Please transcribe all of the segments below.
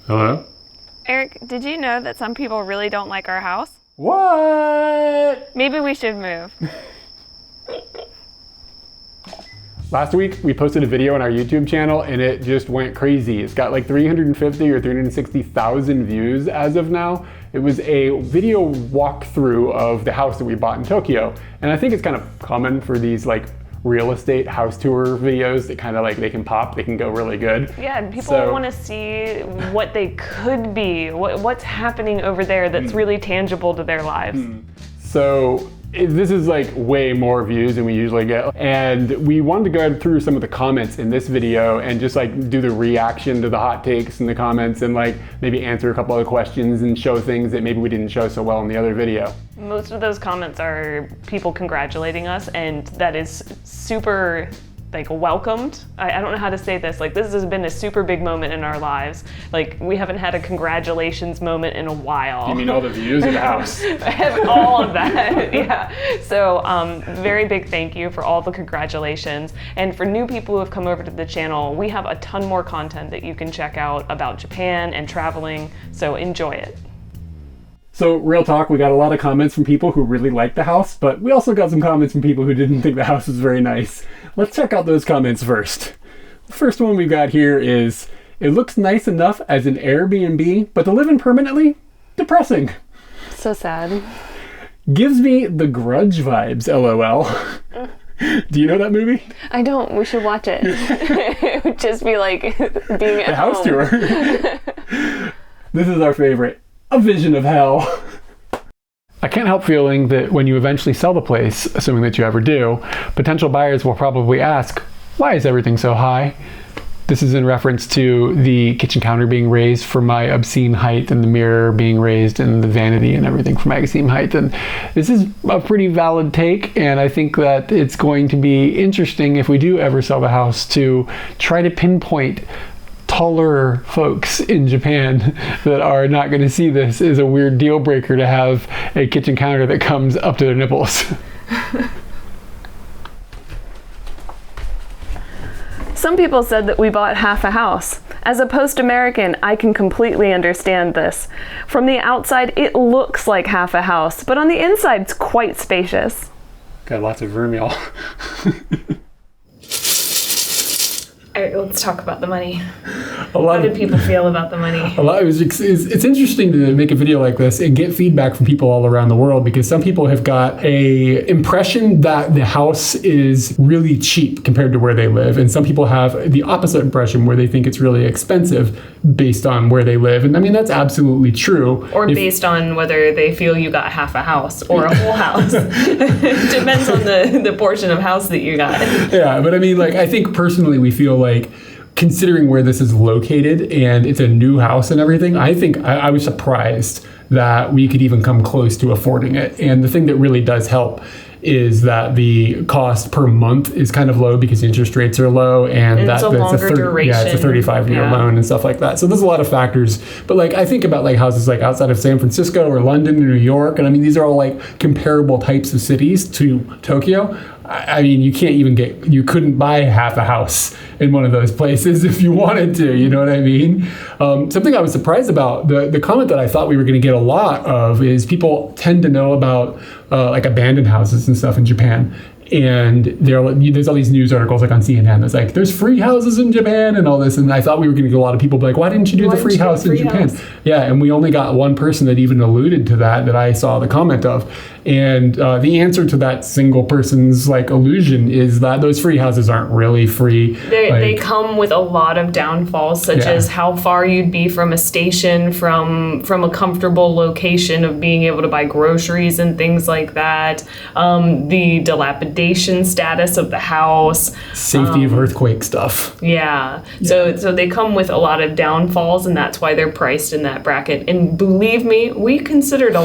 Hello? Eric, did you know that some people really don't like our house? What? Maybe we should move. Last week, we posted a video on our YouTube channel and it just went crazy. It's got like 350 or 360,000 views as of now. It was a video walkthrough of the house that we bought in Tokyo. And I think it's kind of common for these like real estate house tour videos that kind of like they can pop, they can go really good. Yeah, and people want to see what they could be, what's happening over there that's really tangible to their lives. So this is like way more views than we usually get. And we wanted to go through some of the comments in this video and just like do the reaction to the hot takes in the comments and like maybe answer a couple other questions and show things that maybe we didn't show so well in the other video. Most of those comments are people congratulating us, and that is super like welcomed. I don't know how to say this. Like, this has been a super big moment in our lives. Like, we haven't had a congratulations moment in a while. You mean all the views of the house? All of that, yeah. So very big thank you for all the congratulations. And for new people who have come over to the channel, we have a ton more content that you can check out about Japan and traveling, so enjoy it. So real talk, we got a lot of comments from people who really liked the house, but we also got some comments from people who didn't think the house was very nice. Let's check out those comments first. The first one we've got here is, it looks nice enough as an Airbnb, but to live in permanently? Depressing. So sad. Gives me the Grudge vibes, LOL. Do you know that movie? I don't. We should watch it. It would just be like being at The house home. tour. This is our favorite. A vision of hell. I can't help feeling that when you eventually sell the place, assuming that you ever do, potential buyers will probably ask, why is everything so high? This is in reference to the kitchen counter being raised for my obscene height and the mirror being raised and the vanity and everything for my obscene height. And this is a pretty valid take, and I think that it's going to be interesting if we do ever sell the house to try to pinpoint taller folks in Japan that are not going to see this as a weird deal breaker to have a kitchen counter that comes up to their nipples. Some people said that we bought half a house. As a post-American, I can completely understand this. From the outside, it looks like half a house, but on the inside, it's quite spacious. Got lots of room, y'all. All right, let's talk about the money. How did people feel about the money? It's interesting to make a video like this and get feedback from people all around the world, because some people have got a impression that the house is really cheap compared to where they live, and some people have the opposite impression where they think it's really expensive based on where they live. And I mean, that's absolutely true. Or based on whether they feel you got half a house or a whole house. Depends on the portion of house that you got. Yeah, but I mean, like, I think personally we feel like, considering where this is located and it's a new house and everything, I think I was surprised that we could even come close to affording it. And the thing that really does help is that the cost per month is kind of low because interest rates are low, and it's a longer duration. Yeah, it's a 35-year loan and stuff like that. So there's a lot of factors. But like, I think about like houses like outside of San Francisco or London or New York, and I mean, these are all like comparable types of cities to Tokyo. I mean, you couldn't buy half a house in one of those places if you wanted to, you know what I mean? Something I was surprised about, the comment that I thought we were going to get a lot of is people tend to know about like abandoned houses and stuff in Japan. And there's all these news articles like on CNN that's like, there's free houses in Japan and all this. And I thought we were going to get a lot of people be like, why didn't you do the free house in Japan? Yeah, and we only got one person that even alluded to that I saw the comment of. And the answer to that single person's like allusion is that those free houses aren't really free. They come with a lot of downfalls, such as how far you'd be from a station, from a comfortable location of being able to buy groceries and things like that. The dilapidation status of the house. Safety of earthquake stuff. Yeah. So they come with a lot of downfalls, and that's why they're priced in that bracket. And believe me, we considered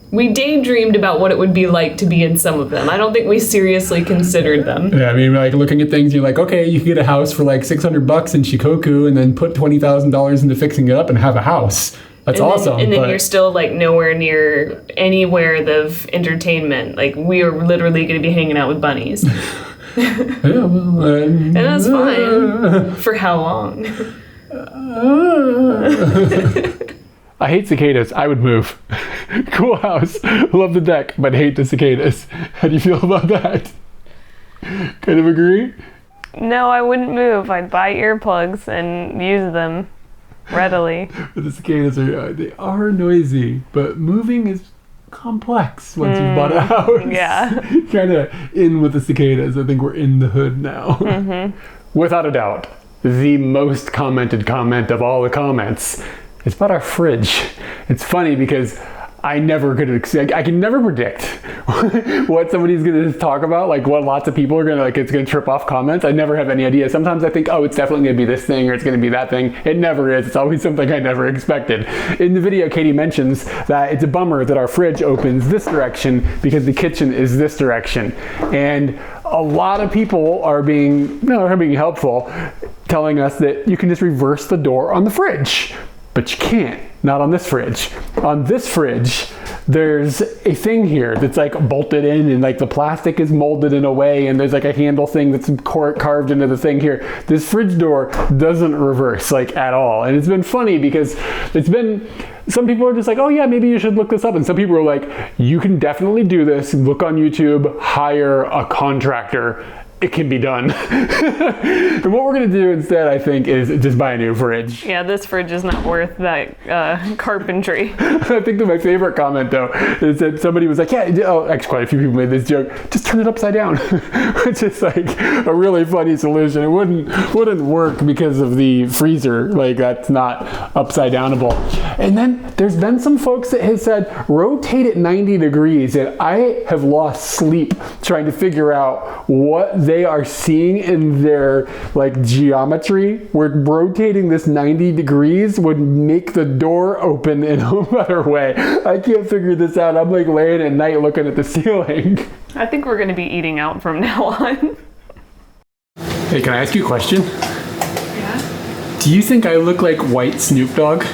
we daydreamed about what it would be like to be in some of them. I don't think we seriously considered them. Yeah, I mean, like looking at things, you're like, okay, you can get a house for like $600 in Shikoku and then put $20,000 into fixing it up and have a house. That's awesome. And then you're still like nowhere near anywhere of entertainment. Like, we are literally going to be hanging out with bunnies. Yeah, well, and that's fine. For how long? I hate cicadas. I would move. Cool house. Love the deck, but hate the cicadas. How do you feel about that? Kind of agree? No, I wouldn't move. I'd buy earplugs and use them readily. But the cicadas they are noisy, but moving is complex once you've bought a house. Yeah. Kind of in with the cicadas. I think we're in the hood now. Without a doubt, the most commented comment of all the comments is about our fridge. It's funny because I can never predict what somebody's going to talk about, like what lots of people are going to, like it's going to trip off comments. I never have any idea. Sometimes I think, oh, it's definitely going to be this thing or it's going to be that thing. It never is. It's always something I never expected. In the video, Katie mentions that it's a bummer that our fridge opens this direction because the kitchen is this direction. And a lot of people are being helpful, telling us that you can just reverse the door on the fridge. But you can't, not on this fridge. On this fridge, there's a thing here that's like bolted in and like the plastic is molded in a way and there's like a handle thing that's carved into the thing here. This fridge door doesn't reverse like at all. And it's been funny because some people are just like, oh yeah, maybe you should look this up. And some people are like, you can definitely do this. Look on YouTube, hire a contractor. It can be done. And what we're gonna do instead, I think, is just buy a new fridge. Yeah, this fridge is not worth that carpentry. I think that my favorite comment though is that somebody was like, yeah, actually quite a few people made this joke, just turn it upside down. Which is like a really funny solution. It wouldn't work because of the freezer, like that's not upside downable. And then there's been some folks that have said, rotate it 90 degrees, and I have lost sleep trying to figure out what they are seeing in their like geometry where rotating this 90 degrees would make the door open in a better way. I can't figure this out. I'm like laying at night looking at the ceiling. I think we're going to be eating out from now on. Hey, can I ask you a question? Yeah? Do you think I look like white Snoop Dogg?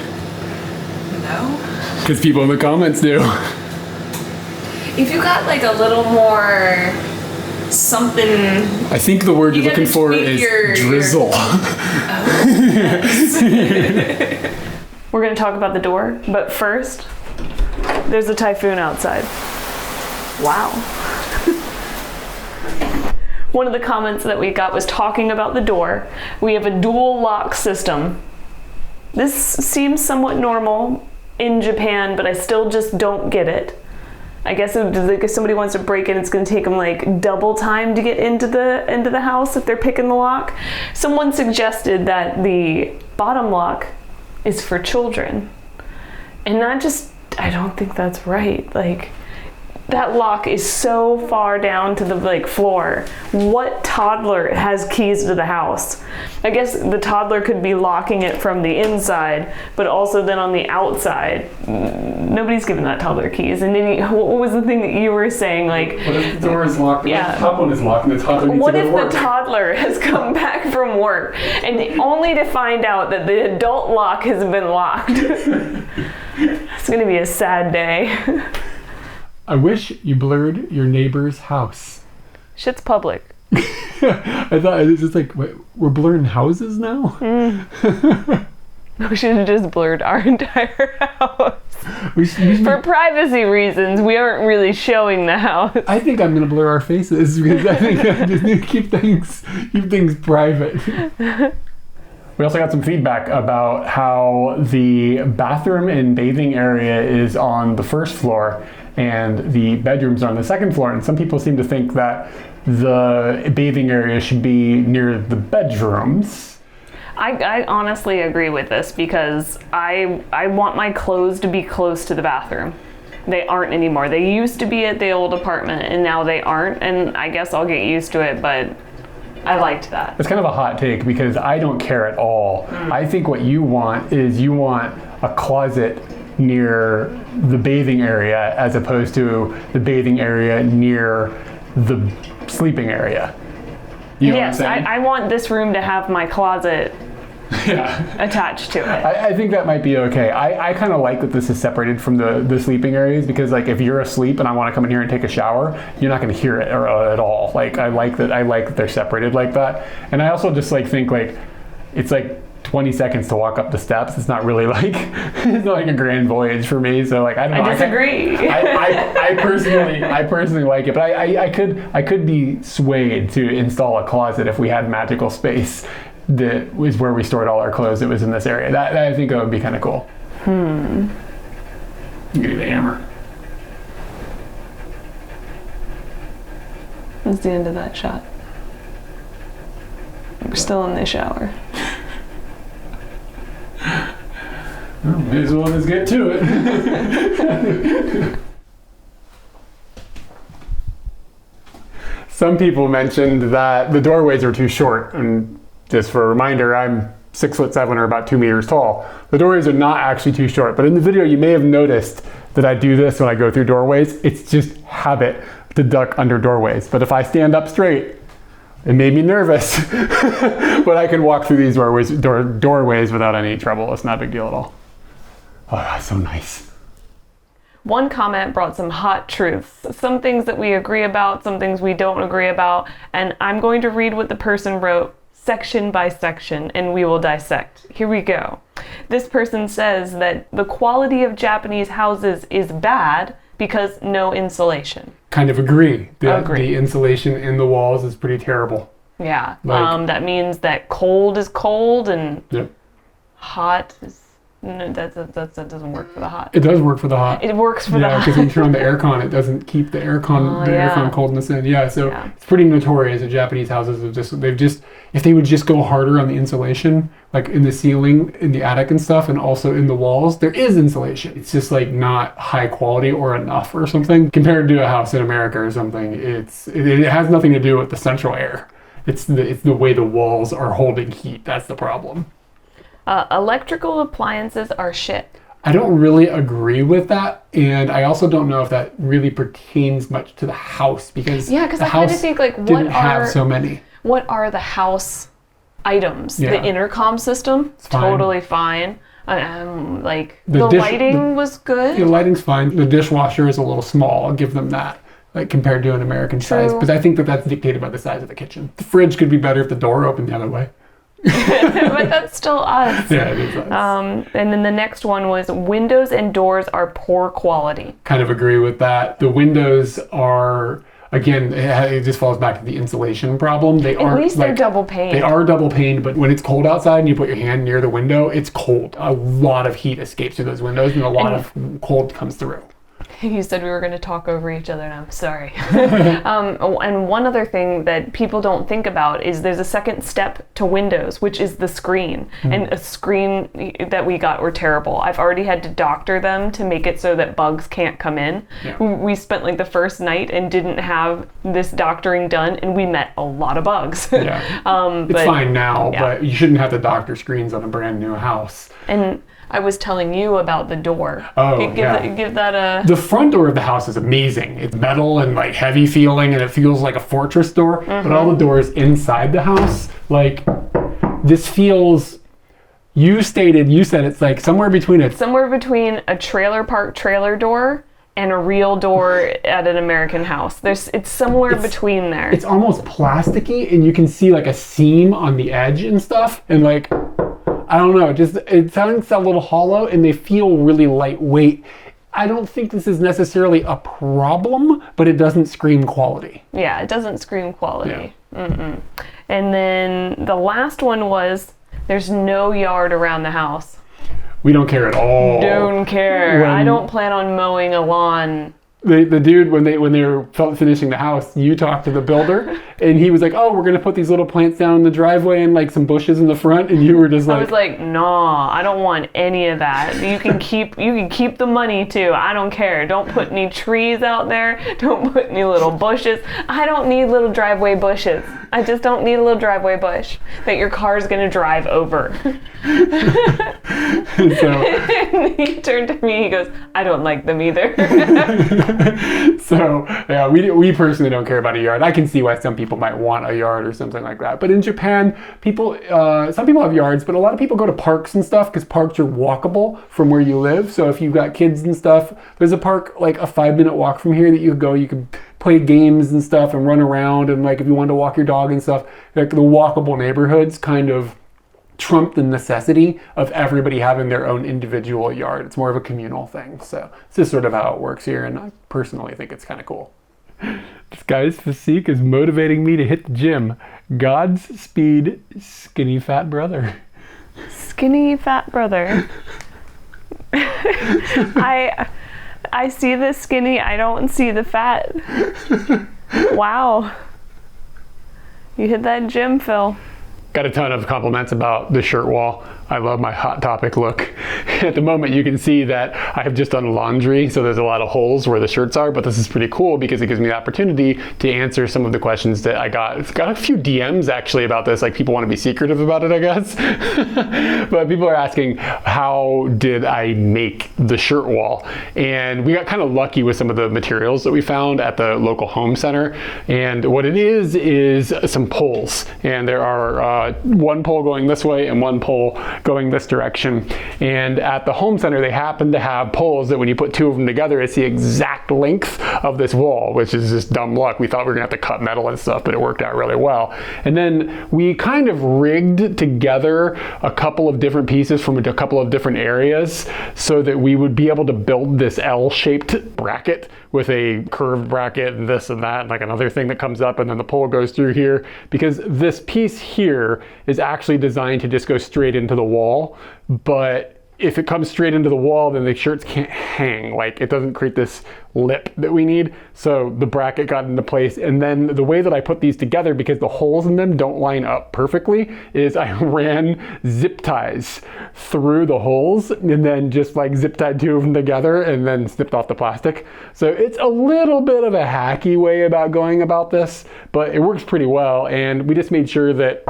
No? Because people in the comments do. If you got like a little more something. I think the word you're looking for is drizzle. We're going to talk about the door, but first, there's a typhoon outside. Wow. One of the comments that we got was talking about the door. We have a dual lock system. This seems somewhat normal in Japan, but I still just don't get it. I guess if somebody wants to break in, it's going to take them like double time to get into the house if they're picking the lock. Someone suggested that the bottom lock is for children, and I don't think that's right. Like, that lock is so far down to the like floor. What toddler has keys to the house? I guess the toddler could be locking it from the inside, but also then on the outside. Nobody's giving that toddler keys. And then what was the thing that you were saying? Like, what if the door is locked? Yeah. The top one is locked and the toddler needs what to go if to work? the toddler has come back from work and only to find out that the adult lock has been locked? It's gonna be a sad day. I wish you blurred your neighbor's house. Shit's public. I thought it was just like, wait, we're blurring houses now? We should have just blurred our entire house. For privacy reasons, we aren't really showing the house. I think I'm gonna blur our faces because I think I just need to keep things private. We also got some feedback about how the bathroom and bathing area is on the first floor and the bedrooms are on the second floor, and some people seem to think that the bathing area should be near the bedrooms. I honestly agree with this because I want my clothes to be close to the bathroom. They aren't anymore. They used to be at the old apartment and now they aren't, and I guess I'll get used to it, but I liked that. It's kind of a hot take because I don't care at all. I think what you want a closet near the bathing area as opposed to the bathing area near the sleeping area. You know yes, what I'm saying? I want this room to have my closet attached to it. I think that might be okay. I kind of like that this is separated from the sleeping areas because like if you're asleep and I want to come in here and take a shower, you're not going to hear it at all. Like I like that they're separated like that. And I also just like think like it's like 20 seconds to walk up the steps. It's not really like it's not like a grand voyage for me. So like I don't know. I disagree. I personally like it, but I could be swayed to install a closet if we had magical space that was where we stored all our clothes. That was in this area. That I think that would be kind of cool. Give me the hammer. That's the end of that shot. We're still in the shower. Well, may as well just get to it. Some people mentioned that the doorways are too short, and just for a reminder, I'm 6'7" or about 2 meters tall. The doorways are not actually too short, but in the video you may have noticed that I do this when I go through doorways. It's just habit to duck under doorways. But if I stand up straight, it made me nervous, but I can walk through these doorways without any trouble. It's not a big deal at all. Oh, that's so nice. One comment brought some hot truths. Some things that we agree about, some things we don't agree about, and I'm going to read what the person wrote section by section, and we will dissect. Here we go. This person says that the quality of Japanese houses is bad because no insulation. Kind of agree. The insulation in the walls is pretty terrible. Yeah. That means that cold is cold and hot is... No, that doesn't work for the hot. It does work for the hot. It works for the hot. Yeah, because when you turn on the aircon, it doesn't keep the aircon coldness in. Yeah, so it's pretty notorious that Japanese houses if they would just go harder on the insulation, like in the ceiling, in the attic and stuff, and also in the walls, there is insulation. It's just like not high quality or enough or something. Compared to a house in America or something, it has nothing to do with the central air. It's the way the walls are holding heat. That's the problem. Electrical appliances are shit. I don't really agree with that, and I also don't know if that really pertains much to the house because I kind of think like didn't have so many. What are the house items? Yeah. The intercom system, it's fine. Totally fine. The lighting was good. The lighting's fine. The dishwasher is a little small. I'll give them that. Like compared to an American size, because I think that's dictated by the size of the kitchen. The fridge could be better if the door opened the other way. But that's still us. Yeah, it is us. And then the next one was windows and doors are poor quality. Kind of agree with that. The windows are, again, it just falls back to the insulation problem. At least they're double paned. They are double paned, but when it's cold outside and you put your hand near the window, it's cold. A lot of heat escapes through those windows and a lot of cold comes through. You said we were going to talk over each other, and I'm sorry. And one other thing that people don't think about is there's a second step to windows, which is the screen. And a screen that we got were terrible. I've already had to doctor them to make it so that bugs can't come in. Yeah. We spent like the first night and didn't have this doctoring done, and we met a lot of bugs. Yeah. It's fine now, but you shouldn't have to doctor screens on a brand new house. And I was telling you about the door. Give that a... The front door of the house is amazing. It's metal and like heavy feeling, and it feels like a fortress door. But all the doors inside the house, like this feels... You said it's like somewhere between a trailer park trailer door and a real door at an American house. It's somewhere between there. It's almost plasticky, and you can see like a seam on the edge and stuff, and like... I don't know, it sounds a little hollow and they feel really lightweight. I don't think this is necessarily a problem, but it doesn't scream quality. Yeah, it doesn't scream quality. Yeah. And then the last one was, there's no yard around the house. We don't care at all. Don't care. I don't plan on mowing a lawn. The dude, when they were finishing the house, you talked to the builder, and he was like, "Oh, we're gonna put these little plants down in the driveway and like some bushes in the front," and you were just like, "I was like, nah, I don't want any of that. You can keep the money too. I don't care. Don't put any trees out there. Don't put any little bushes. I don't need little driveway bushes. I just don't need a little driveway bush that your car's gonna drive over." And he turned to me. He goes, "I don't like them either." So yeah, we personally don't care about a yard. I can see why some people might want a yard or something like that. But in Japan, some people have yards, but a lot of people go to parks and stuff because parks are walkable from where you live. So if you've got kids and stuff, there's a park like a 5-minute walk from here that you could go. You could play games and stuff and run around, and like if you wanted to walk your dog and stuff, like the walkable neighborhoods kind of trump the necessity of everybody having their own individual yard. It's more of a communal thing. So this is sort of how it works here, and I personally think it's kind of cool. This guy's physique is motivating me to hit the gym. Godspeed, skinny fat brother. Skinny fat brother. I see the skinny, I don't see the fat. Wow. You hit that gym, Phil. Got a ton of compliments about the shirt wall. I love my Hot Topic look. At the moment you can see that I have just done laundry, so there's a lot of holes where the shirts are, but this is pretty cool because it gives me the opportunity to answer some of the questions that I got. It's got a few DMs actually about this, like people want to be secretive about it, I guess. But people are asking, how did I make the shirt wall? And we got kind of lucky with some of the materials that we found at the local home center. And what it is some poles. And there are one pole going this way and one pole going this direction. And at the home center, they happen to have poles that when you put two of them together, it's the exact length of this wall, which is just dumb luck. We thought we were gonna have to cut metal and stuff, but it worked out really well. And then we kind of rigged together a couple of different pieces from a couple of different areas so that we would be able to build this L-shaped bracket with a curved bracket and this and that, and like another thing that comes up, and then the pole goes through here, because this piece here is actually designed to just go straight into the wall. But if it comes straight into the wall, then the shirts can't hang. Like, it doesn't create this lip that we need. So the bracket got into place. And then the way that I put these together, because the holes in them don't line up perfectly, is I ran zip ties through the holes and then just like zip tied two of them together and then snipped off the plastic. So it's a little bit of a hacky way about going about this, but it works pretty well. And we just made sure that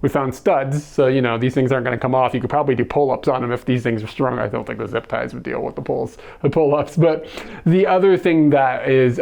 we found studs, so you know these things aren't going to come off. You could probably do pull-ups on them if these things are strong. I don't think the zip ties would deal with the pull-ups. But the other thing that is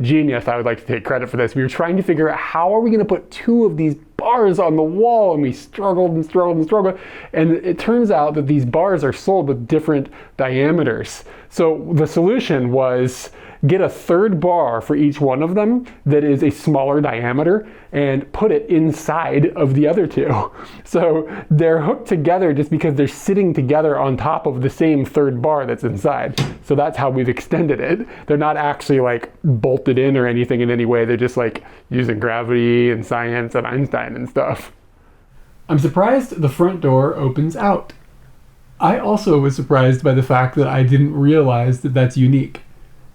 genius, I would like to take credit for this. We were trying to figure out how are we going to put two of these bars on the wall, and we struggled and struggled and struggled. And it turns out that these bars are sold with different diameters. So the solution was get a third bar for each one of them that is a smaller diameter and put it inside of the other two. So they're hooked together just because they're sitting together on top of the same third bar that's inside. So that's how we've extended it. They're not actually like bolted in or anything in any way. They're just like using gravity and science and Einstein and stuff. I'm surprised the front door opens out. I also was surprised by the fact that I didn't realize that that's unique.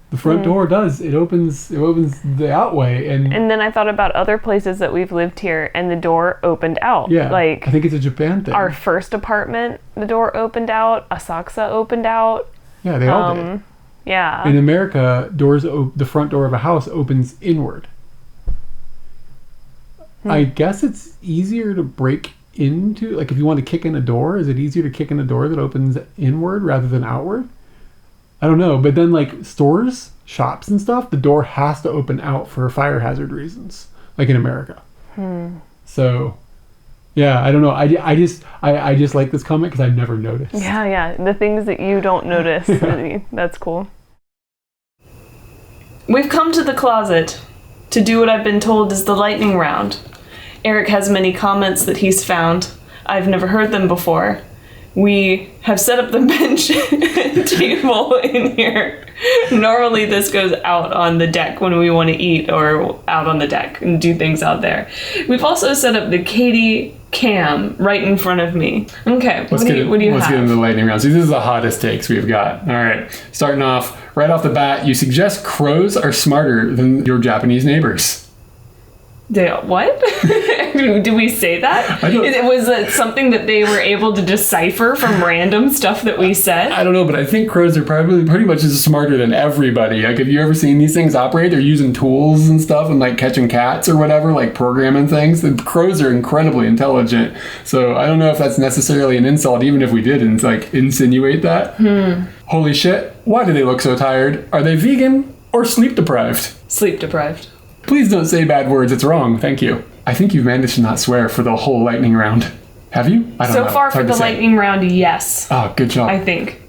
The front door does. It opens the outway, and then I thought about other places that we've lived here, and the door opened out. Yeah, like I think it's a Japan thing. Our first apartment, the door opened out. Asakusa opened out. Yeah, they all did. Yeah. In America, the front door of a house opens inward. I guess it's easier to break into, like if you want to kick in a door, is it easier to kick in a door that opens inward rather than outward? I don't know, but then like stores, shops and stuff, the door has to open out for fire hazard reasons, like in America. So, yeah, I don't know. I just like this comment because I've never noticed. Yeah, the things that you don't notice. That's cool. We've come to the closet to do what I've been told is the lightning round. Eric has many comments that he's found. I've never heard them before. We have set up the bench and table in here. Normally this goes out on the deck when we want to eat or out on the deck and do things out there. We've also set up the kyde cam right in front of me. Okay, what do you have? Let's get into the lightning round. So this is the hottest takes we've got. All right, starting off, right off the bat, you suggest crows are smarter than your Japanese neighbors. What? Did we say that? Was it something that they were able to decipher from random stuff that we said? I don't know, but I think crows are probably pretty much as smarter than everybody. Like, have you ever seen these things operate? They're using tools and stuff and like catching cats or whatever, like programming things. The crows are incredibly intelligent. So I don't know if that's necessarily an insult, even if we did like insinuate that. Holy shit. Why do they look so tired? Are they vegan or sleep deprived? Sleep deprived. Please don't say bad words. It's wrong. Thank you. I think you've managed to not swear for the whole lightning round. Have you? I don't know. So far for the lightning round, yes. Oh, good job. I think.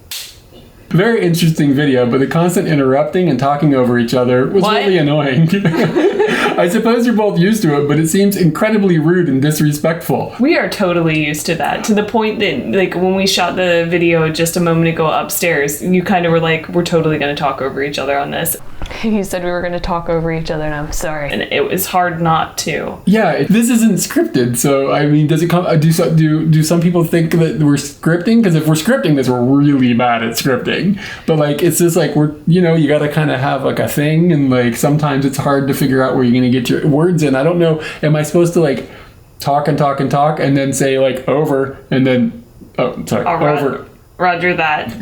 Very interesting video, but the constant interrupting and talking over each other was really annoying. I suppose you're both used to it, but it seems incredibly rude and disrespectful. We are totally used to that, to the point that, like, when we shot the video just a moment ago upstairs, you kind of were like, we're totally going to talk over each other on this. You said we were going to talk over each other, and I'm sorry. And it was hard not to. Yeah, this isn't scripted, so, I mean, does it come... Do some people think that we're scripting? Because if we're scripting this, we're really bad at scripting. But, like, it's just like, we're, you know, you got to kind of have, like, a thing, and, like, sometimes it's hard to figure out where you're going to get your words in. I don't know, am I supposed to, like, talk and talk and talk, and then say, like, over, and then... Oh, sorry, over... Roger that.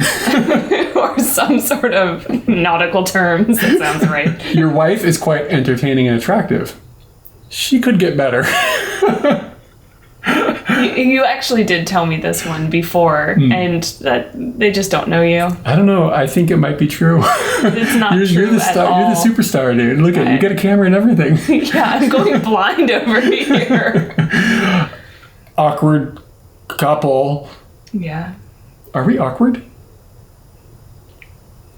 Or some sort of nautical terms. That sounds right. Your wife is quite entertaining and attractive. She could get better. You actually did tell me this one before, and that they just don't know you. I don't know. I think it might be true. It's not true You're the star. at all. You're the superstar, dude. Look at you. Get a camera and everything. Yeah, I'm going blind over here. Awkward couple. Yeah. Are we awkward?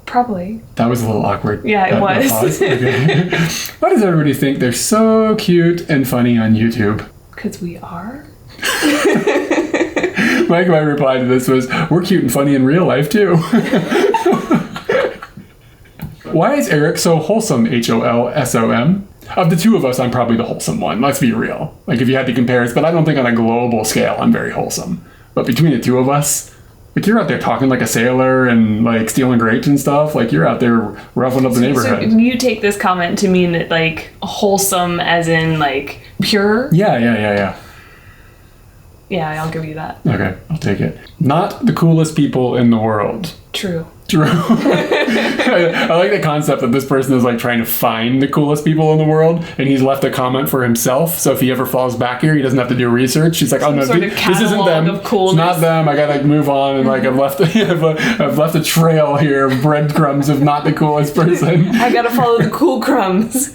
Probably. That was a little awkward. Yeah, it was. Pause. Okay. Why does everybody think they're so cute and funny on YouTube? Because we are. My reply to this was, we're cute and funny in real life too. Why is Eric so wholesome, HOLSOM? Of the two of us, I'm probably the wholesome one. Let's be real. Like, if you had to compare us, but I don't think on a global scale I'm very wholesome. But between the two of us, like, you're out there talking like a sailor and, like, stealing grapes and stuff. Like, you're out there ruffling up the neighborhood. So you take this comment to mean that, like, wholesome as in, like, pure? Yeah. Yeah, I'll give you that. Okay, I'll take it. Not the coolest people in the world. True. I like the concept that this person is, like, trying to find the coolest people in the world, and he's left a comment for himself, so if he ever falls back here, he doesn't have to do research. He's like, oh no, this isn't them. It's not them. I gotta, like, move on, and, like, I've left a trail here of breadcrumbs of not the coolest person. I gotta follow the cool crumbs.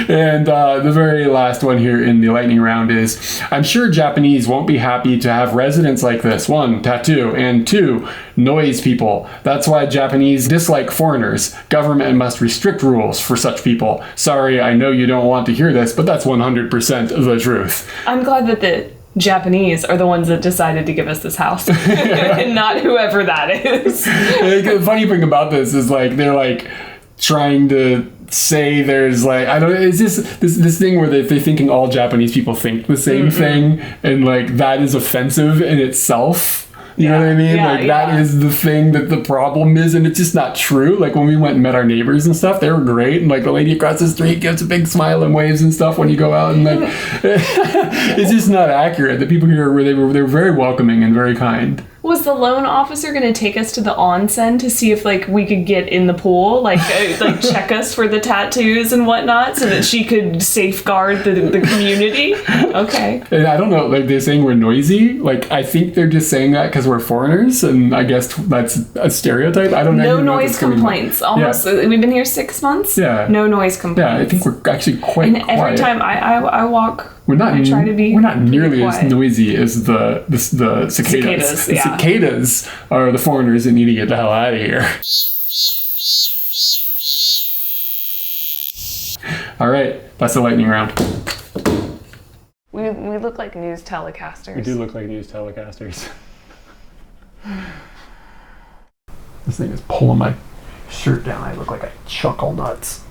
And the very last one here in the lightning round is, I'm sure Japanese won't be happy to have residents like this. 1, tattoo, and 2, noise people. That's why Japanese dislike foreigners. Government must restrict rules for such people. Sorry, I know you don't want to hear this, but that's 100% the truth. I'm glad that the Japanese are the ones that decided to give us this house. And not whoever that is. The funny thing about this is, like, they're, like, trying to say there's, like, I don't know, it's just this thing where they're thinking all Japanese people think the same thing, and, like, that is offensive in itself. You know what I mean? Yeah, like, that is the thing that the problem is, and it's just not true. Like, when we went and met our neighbors and stuff, they were great, and, like, the lady across the street gives a big smile and waves and stuff when you go out, and, like, it's just not accurate. The people here they were very welcoming and very kind. Was the loan officer going to take us to the onsen to see if, like, we could get in the pool, like check us for the tattoos and whatnot, so that she could safeguard the community? Okay. And I don't know, like, they're saying we're noisy. Like, I think they're just saying that because we're foreigners, and I guess that's a stereotype. I don't know. No noise complaints. Almost. Yeah. We've been here 6 months. Yeah. No noise complaints. Yeah, I think we're actually quite and quiet. every time I walk, we're not nearly quiet. as noisy as the cicadas. Cicadas, The cicadas are the foreigners that need to get the hell out of here. All right, that's the lightning round. We look like news telecasters. We do look like news telecasters. This thing is pulling my shirt down. I look like a Chuckle Nuts.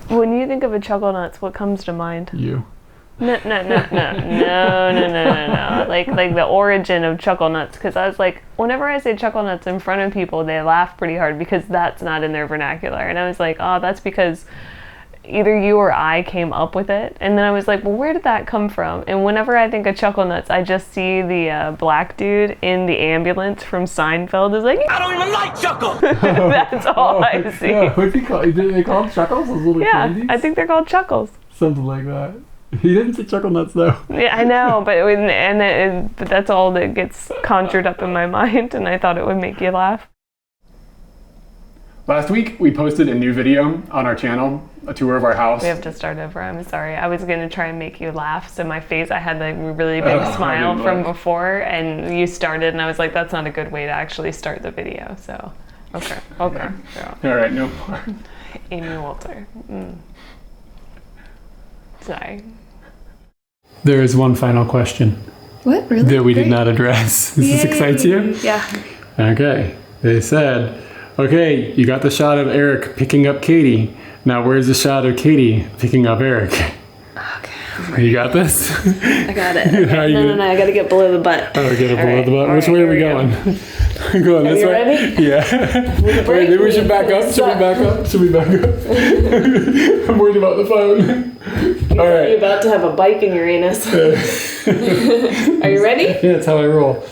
When you think of a Chuckle Nuts, what comes to mind? You. No. Like the origin of Chuckle Nuts, because I was like, whenever I say Chuckle Nuts in front of people, they laugh pretty hard because that's not in their vernacular. And I was like, oh, that's because either you or I came up with it. And then I was like, well, where did that come from? And whenever I think of Chuckle Nuts, I just see the black dude in the ambulance from Seinfeld is like, I don't even like Chuckle! That's all I see. Yeah, what's he called? Did they call them Chuckles? Those little candies? I think they're called Chuckles. Something like that. He didn't say Chuckle Nuts, though. Yeah, I know, but but that's all that gets conjured up in my mind, and I thought it would make you laugh. Last week, we posted a new video on our channel, a tour of our house. We have to start over. I'm sorry. I was going to try and make you laugh. So my face, I had the really big smile from before, and you started, and I was like, that's not a good way to actually start the video. So, okay. So. All right, no more. Amy Walter. Sorry. There is one final question. What, really? That we did not address. Does this excite you? Yeah. Okay. They said, okay, you got the shot of Eric picking up Katie. Now where's the shot of Katie picking up Eric? Okay. You got this? I got it. Okay. No, I gotta get below the butt. Oh, get it below the butt. Which way are we going? Go on this way. Ready? Yeah. Wait, maybe we should back up. Should we back up? I'm worried about the phone. All right. You're about to have a bike in your anus. Are you ready? Yeah, that's how I roll.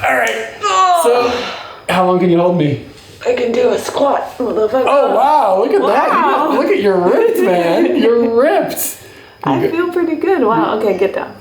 All right. So, how long can you hold me? I can do a squat, motherfucker. Oh, wow. Look at that. Look at your ripped, man. You're ripped. I feel pretty good. Wow. Okay, get down.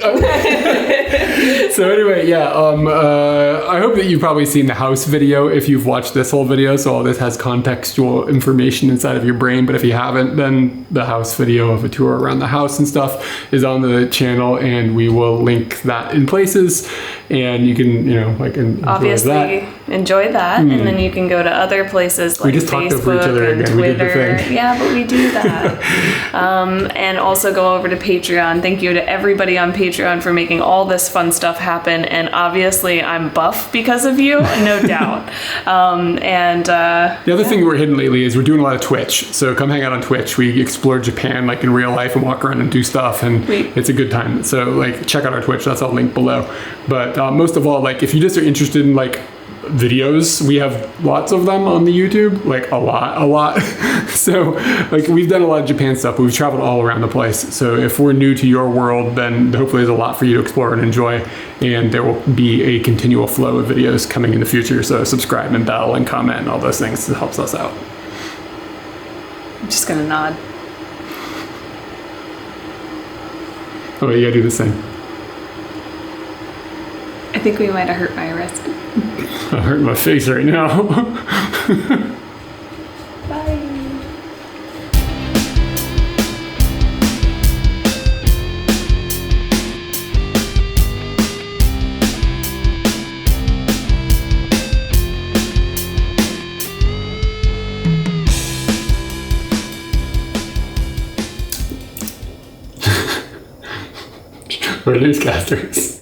So anyway, yeah, I hope that you've probably seen the house video if you've watched this whole video, so all this has contextual information inside of your brain, but if you haven't, then the house video of a tour around the house and stuff is on the channel, and we will link that in places, and you can, enjoy Obviously, that. enjoy that, and then you can go to other places like We just talked over each Facebook other and again. We did the Twitter. thing. Yeah, but we do that. And also go over to Patreon. Thank you to everybody on Patreon for making all this fun stuff happen, and obviously I'm buff because of you, no doubt. The other thing we're hitting lately is we're doing a lot of Twitch, so come hang out on Twitch. We explore Japan like in real life and walk around and do stuff, and it's a good time. So check out our Twitch, that's all linked below. But most of all, if you just are interested in videos, we have lots of them on the YouTube, a lot. So we've done a lot of Japan stuff, but we've traveled all around the place. So if we're new to your world, then hopefully there's a lot for you to explore and enjoy, and there will be a continual flow of videos coming in the future. So subscribe and bell and comment and all those things. It helps us out. I'm just gonna nod. Oh, you gotta do the same. I think we might have hurt my wrist. I hurt my face right now. Bye. We're newscasters.